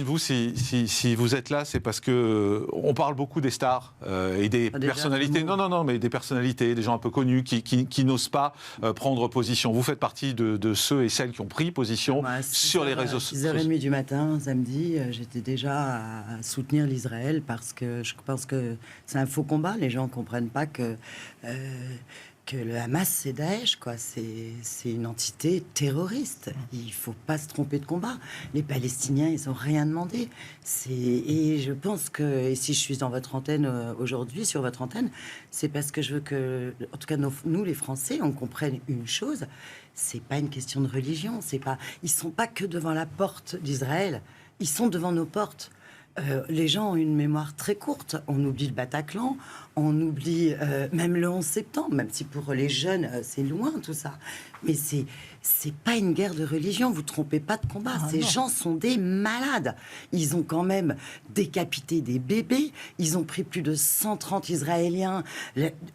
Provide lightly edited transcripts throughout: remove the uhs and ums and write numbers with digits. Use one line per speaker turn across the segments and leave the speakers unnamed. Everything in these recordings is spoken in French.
vous, si vous êtes là, c'est parce que on parle beaucoup des stars et des personnalités. Non, mais des personnalités, des gens un peu connus qui n'osent pas prendre position. Vous faites partie de ceux et celles qui ont pris position sur les réseaux sociaux.
6h30 du matin, samedi, j'étais déjà à soutenir l'Israël parce que je pense que c'est un faux combat. Les gens ne comprennent pas que le Hamas, c'est Daesh, quoi. C'est une entité terroriste. Il ne faut pas se tromper de combat. Les Palestiniens, ils n'ont rien demandé. Et je pense que, et si je suis dans votre antenne aujourd'hui, sur votre antenne, c'est parce que je veux que, en tout cas, nous, les Français, on comprenne une chose. C'est pas une question de religion. Ils sont pas que devant la porte d'Israël. Ils sont devant nos portes. Les gens ont une mémoire très courte. On oublie le Bataclan, on oublie même le 11 septembre, même si pour les jeunes, c'est loin tout ça. Mais c'est pas une guerre de religion, vous trompez pas de combat. Ces gens sont des malades. Ils ont quand même décapité des bébés, ils ont pris plus de 130 Israéliens.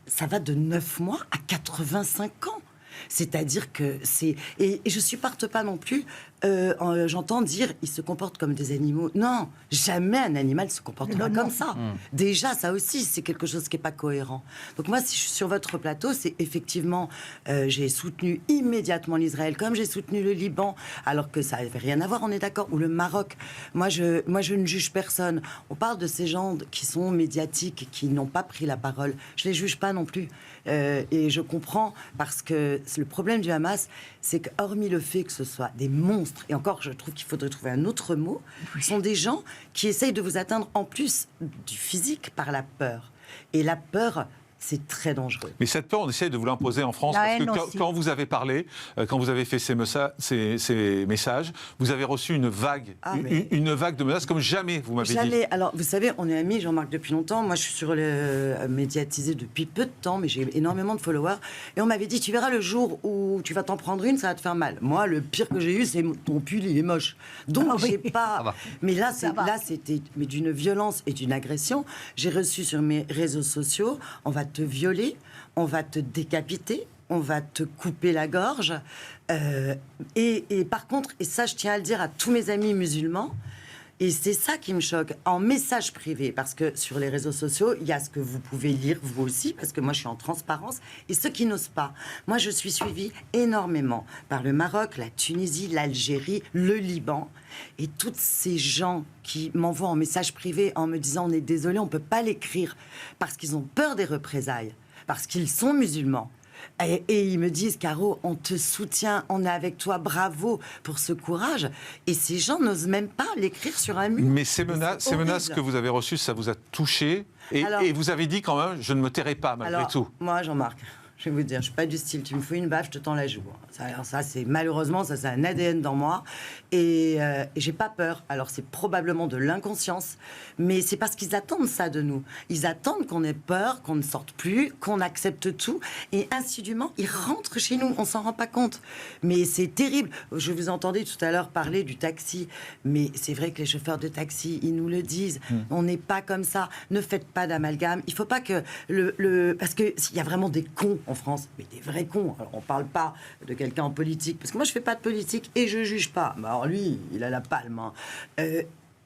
Ça va de 9 mois à 85 ans. C'est-à-dire que c'est... Et je ne supporte pas non plus, j'entends dire, ils se comportent comme des animaux. Non, jamais un animal se comportera comme ça. Déjà, ça aussi, c'est quelque chose qui n'est pas cohérent. Donc moi, si je suis sur votre plateau, c'est effectivement, j'ai soutenu immédiatement l'Israël, comme j'ai soutenu le Liban, alors que ça n'avait rien à voir, on est d'accord, ou le Maroc. Moi, je ne juge personne. On parle de ces gens qui sont médiatiques, qui n'ont pas pris la parole. Je ne les juge pas non plus. Et je comprends, parce que le problème du Hamas, c'est que hormis le fait que ce soit des monstres, et encore je trouve qu'il faudrait trouver un autre mot, ce sont des gens qui essayent de vous atteindre en plus du physique par la peur. Et la peur, c'est très dangereux.
Mais cette peur, on essaie de vous l'imposer en France, parce que quand vous avez parlé, quand vous avez fait ces messages, vous avez reçu une vague, une vague de menaces comme jamais, vous m'avez dit.
Alors, vous savez, on est amis, Jean-Marc, depuis longtemps. Moi, je suis sur le médiatisé depuis peu de temps, mais j'ai énormément de followers. Et on m'avait dit, tu verras le jour où tu vas t'en prendre une, ça va te faire mal. Moi, le pire que j'ai eu, c'est ton pull, il est moche. Donc, j'ai pas... Mais là, c'était d'une violence et d'une agression. J'ai reçu sur mes réseaux sociaux, on va te violer, on va te décapiter, on va te couper la gorge. Et par contre, et ça je tiens à le dire à tous mes amis musulmans, et c'est ça qui me choque, en message privé, parce que sur les réseaux sociaux, il y a ce que vous pouvez lire, vous aussi, parce que moi je suis en transparence, et ceux qui n'osent pas. Moi je suis suivie énormément par le Maroc, la Tunisie, l'Algérie, le Liban, et tous ces gens qui m'envoient en message privé en me disant on est désolé, on ne peut pas l'écrire, parce qu'ils ont peur des représailles, parce qu'ils sont musulmans. Et ils me disent, Caro, on te soutient, on est avec toi, bravo pour ce courage. Et ces gens n'osent même pas l'écrire sur un mur.
Mais ces menaces que vous avez reçues, ça vous a touché et vous avez dit quand même, je ne me tairai pas malgré tout.
Moi, Jean-Marc, je vais vous dire, je suis pas du style, tu me fous une baffe, je te tends la joue. Ça c'est malheureusement, ça c'est un ADN dans moi. Et j'ai pas peur. Alors c'est probablement de l'inconscience, mais c'est parce qu'ils attendent ça de nous. Ils attendent qu'on ait peur, qu'on ne sorte plus, qu'on accepte tout. Et insidieusement, ils rentrent chez nous. On s'en rend pas compte. Mais c'est terrible. Je vous entendais tout à l'heure parler du taxi. Mais c'est vrai que les chauffeurs de taxi, ils nous le disent. On n'est pas comme ça. Ne faites pas d'amalgame. Il faut pas que parce que s'il y a vraiment des cons en France, mais des vrais cons. Alors, on parle pas de quelqu'un en politique, parce que moi je fais pas de politique et je juge pas. Bah, alors lui, il a la palme. Hein.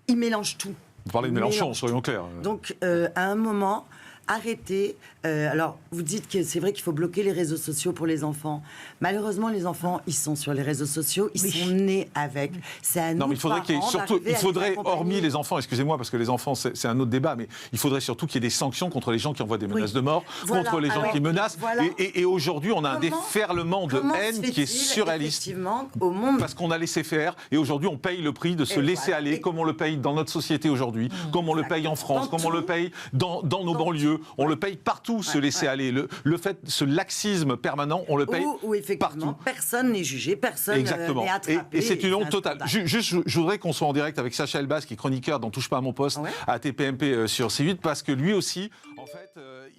Il mélange tout.
Vous parlez de Mélenchon, soyons clairs.
Donc, à un moment, arrêtez. Alors, vous dites que c'est vrai qu'il faut bloquer les réseaux sociaux pour les enfants. Malheureusement, les enfants, ils sont sur les réseaux sociaux, ils sont nés avec. C'est à nous.
Non, mais il faudrait hormis les enfants, excusez-moi, parce que les enfants, c'est un autre débat, mais il faudrait surtout qu'il y ait des sanctions contre les gens qui envoient des menaces de mort, contre les gens qui menacent. Et aujourd'hui, on a un déferlement de haine qui est surréaliste.
Au monde.
Parce qu'on a laissé faire, et aujourd'hui, on paye le prix de se laisser aller, comme on le paye dans notre société aujourd'hui, comme on le paye en France, comme on le paye dans nos banlieues. On le paye partout, se laisser aller. Le fait, ce laxisme permanent, on le paye
où effectivement,
partout.
Personne n'est jugé, personne n'est attrapé.
Et c'est une honte totale. Juste, je voudrais qu'on soit en direct avec Sacha Elbaz, qui est chroniqueur dans Touche pas à mon poste, à TPMP sur C8, parce que lui aussi, en fait,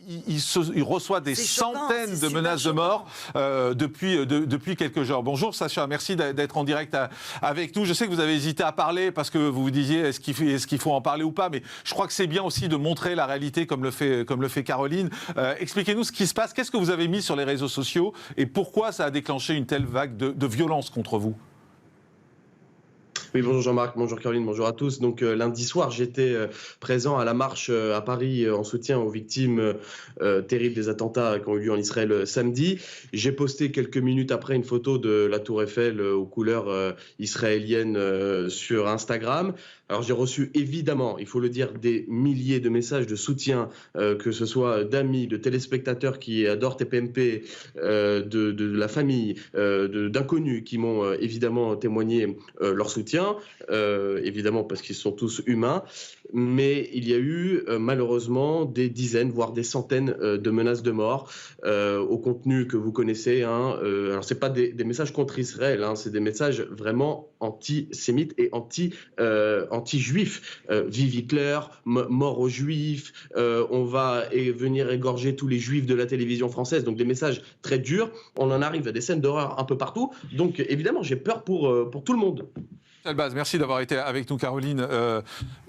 il reçoit des centaines de menaces de mort depuis quelques jours. Bonjour Sacha, merci d'être en direct avec nous. Je sais que vous avez hésité à parler parce que vous vous disiez est-ce qu'il faut en parler ou pas, mais je crois que c'est bien aussi de montrer la réalité comme le fait Caroline. Expliquez-nous ce qui se passe. Qu'est-ce que vous avez mis sur les réseaux sociaux et pourquoi ça a déclenché une telle vague de violence contre vous ?
Oui, bonjour Jean-Marc, bonjour Caroline, bonjour à tous. Donc lundi soir, j'étais présent à la marche à Paris en soutien aux victimes terribles des attentats qui ont eu lieu en Israël samedi. J'ai posté quelques minutes après une photo de la Tour Eiffel aux couleurs israéliennes sur Instagram. Alors j'ai reçu évidemment, il faut le dire, des milliers de messages de soutien, que ce soit d'amis, de téléspectateurs qui adorent TPMP, de la famille, d'inconnus qui m'ont évidemment témoigné leur soutien, évidemment parce qu'ils sont tous humains, mais il y a eu malheureusement des dizaines, voire des centaines de menaces de mort au contenu que vous connaissez. Alors c'est pas des messages contre Israël, c'est des messages vraiment antisémites et anti-juifs. Vive Hitler, mort aux juifs, on va venir égorger tous les juifs de la télévision française. Donc des messages très durs. On en arrive à des scènes d'horreur un peu partout. Donc évidemment, j'ai peur pour tout le monde.
Baz, merci d'avoir été avec nous, Caroline.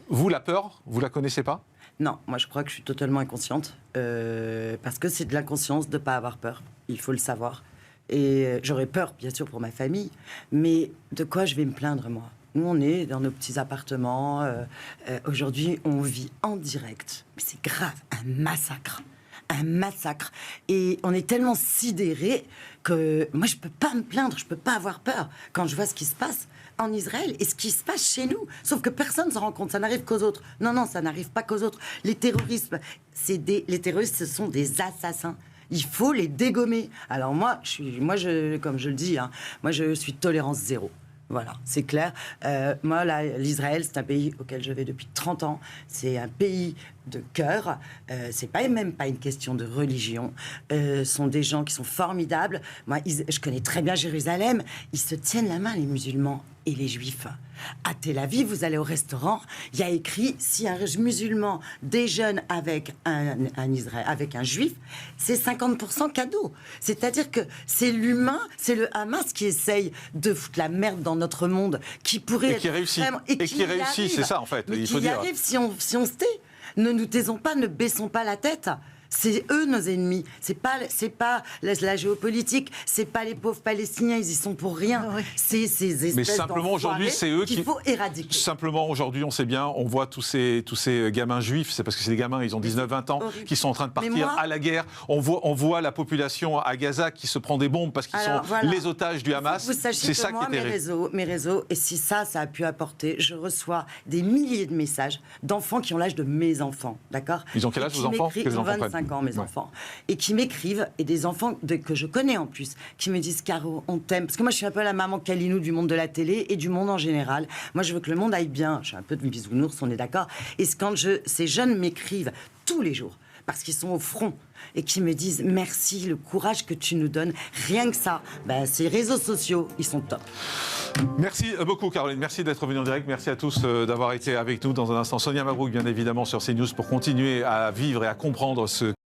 Vous, la peur, vous la connaissez pas ?
Non, moi je crois que je suis totalement inconsciente, parce que c'est de l'inconscience de ne pas avoir peur, il faut le savoir. Et j'aurais peur, bien sûr, pour ma famille, mais de quoi je vais me plaindre, moi ? Nous, on est dans nos petits appartements, aujourd'hui, on vit en direct, mais c'est grave, un massacre. Et on est tellement sidérés que moi, je peux pas me plaindre, je peux pas avoir peur quand je vois ce qui se passe en Israël et ce qui se passe chez nous. Sauf que personne ne s'en rend compte, ça n'arrive qu'aux autres. Non, ça n'arrive pas qu'aux autres. Les terroristes, ce sont des assassins. Il faut les dégommer. Alors moi, comme je le dis, moi je suis tolérance zéro. Voilà, c'est clair. Moi, l'Israël, c'est un pays auquel je vais depuis 30 ans. C'est un pays de cœur. C'est même pas une question de religion. Ce sont des gens qui sont formidables. Moi, je connais très bien Jérusalem. Ils se tiennent la main, les musulmans et les juifs. À Tel Aviv, vous allez au restaurant, il y a écrit si un musulman déjeune avec un juif, c'est 50% cadeau. C'est-à-dire que c'est l'humain, c'est le Hamas qui essaye de foutre la merde dans notre monde, qui pourrait
et qui réussit. Et qui réussit, c'est ça en fait.
Mais
il faut
qui y arrive si on se tait. Ne nous taisons pas, ne baissons pas la tête. C'est eux nos ennemis. C'est pas la géopolitique. C'est pas les pauvres Palestiniens. Ils y sont pour rien. Oui. C'est ces espèces
mais simplement aujourd'hui, c'est eux
qu'il faut éradiquer.
Simplement aujourd'hui, on sait bien, on voit tous ces gamins juifs. C'est parce que c'est des gamins, ils ont 19-20 ans, qui sont en train de partir à la guerre. On voit la population à Gaza qui se prend des bombes parce qu'ils sont les otages du Hamas.
Vous sachiez que moi, mes réseaux, et si ça a pu apporter, je reçois des milliers de messages d'enfants qui ont l'âge de mes enfants, d'accord ?
Ils ont quel âge vos enfants ?
25 ans, mes enfants, et qui m'écrivent, et des enfants que je connais en plus, qui me disent Caro, on t'aime, parce que moi je suis un peu la maman Kalinou du monde de la télé et du monde en général. Moi je veux que le monde aille bien, je suis un peu de bisounours, on est d'accord. Et quand ces jeunes m'écrivent tous les jours, parce qu'ils sont au front, et qui me disent merci, le courage que tu nous donnes, rien que ça, ces réseaux sociaux, ils sont top.
Merci beaucoup Caroline, merci d'être venue en direct, merci à tous d'avoir été avec nous. Dans un instant, Sonia Mabrouk bien évidemment sur CNews pour continuer à vivre et à comprendre ce